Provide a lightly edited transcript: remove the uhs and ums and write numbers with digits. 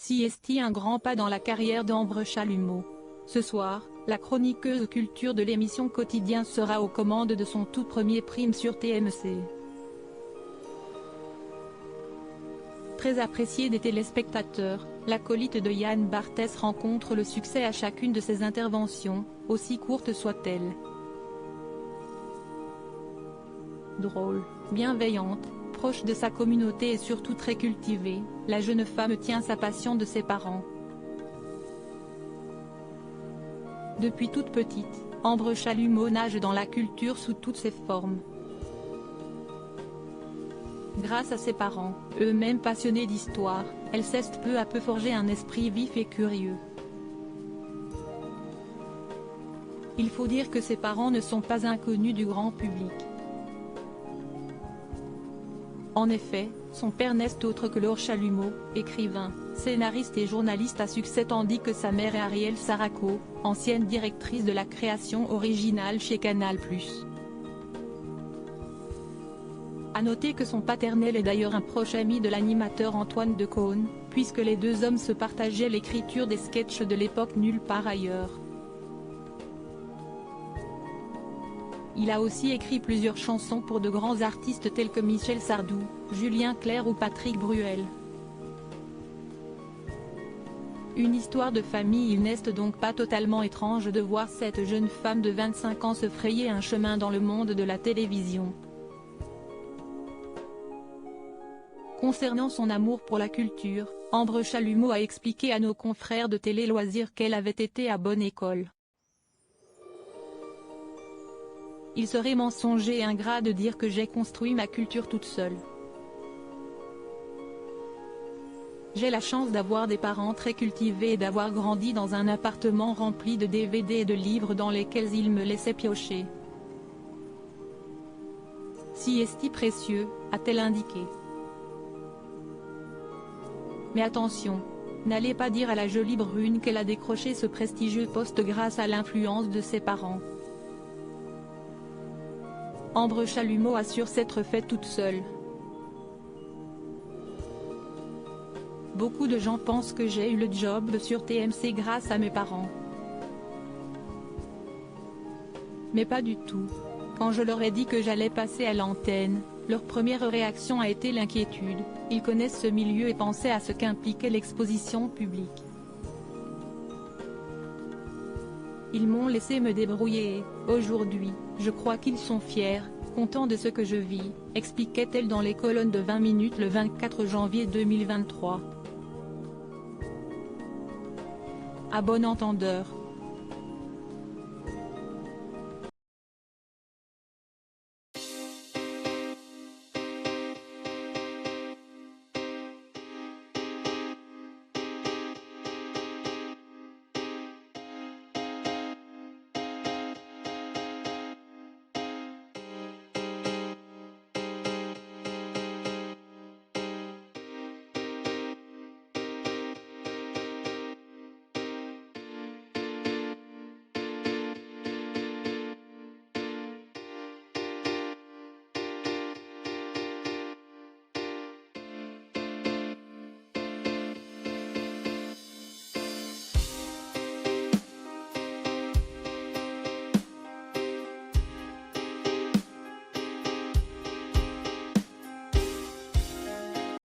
CST un grand pas dans la carrière d'Ambre Chalumeau. Ce soir, la chroniqueuse culture de l'émission Quotidien sera aux commandes de son tout premier prime sur TMC. Très appréciée des téléspectateurs, l'acolyte de Yann Barthès rencontre le succès à chacune de ses interventions, aussi courtes soient-elles. Drôle, bienveillante, proche de sa communauté et surtout très cultivée, la jeune femme tient sa passion de ses parents. Depuis toute petite, Ambre Chalumeau nage dans la culture sous toutes ses formes. Grâce à ses parents, eux-mêmes passionnés d'histoire, elle s'est peu à peu forger un esprit vif et curieux. Il faut dire que ses parents ne sont pas inconnus du grand public. En effet, son père n'est autre que Laure Chalumeau, écrivain, scénariste et journaliste à succès tandis que sa mère est Arielle Saraco, ancienne directrice de la création originale chez Canal+. A noter que son paternel est d'ailleurs un proche ami de l'animateur Antoine Decaune, puisque les deux hommes se partageaient l'écriture des sketchs de l'époque nulle part ailleurs. Il a aussi écrit plusieurs chansons pour de grands artistes tels que Michel Sardou, Julien Clerc ou Patrick Bruel. Une histoire de famille. Il n'est donc pas totalement étrange de voir cette jeune femme de 25 ans se frayer un chemin dans le monde de la télévision. Concernant son amour pour la culture, Ambre Chalumeau a expliqué à nos confrères de Télé Loisirs qu'elle avait été à bonne école. Il serait mensonger et ingrat de dire que j'ai construit ma culture toute seule. J'ai la chance d'avoir des parents très cultivés et d'avoir grandi dans un appartement rempli de DVD et de livres dans lesquels ils me laissaient piocher. Si est-il précieux, a-t-elle indiqué. Mais attention, n'allez pas dire à la jolie brune qu'elle a décroché ce prestigieux poste grâce à l'influence de ses parents. Ambre Chalumeau assure s'être fait toute seule. Beaucoup de gens pensent que j'ai eu le job sur TMC grâce à mes parents. Mais pas du tout. Quand je leur ai dit que j'allais passer à l'antenne, leur première réaction a été l'inquiétude. Ils connaissent ce milieu et pensaient à ce qu'impliquait l'exposition publique. Ils m'ont laissé me débrouiller et, aujourd'hui, je crois qu'ils sont fiers, contents de ce que je vis, expliquait-elle dans les colonnes de 20 minutes le 24 janvier 2023. À bon entendeur.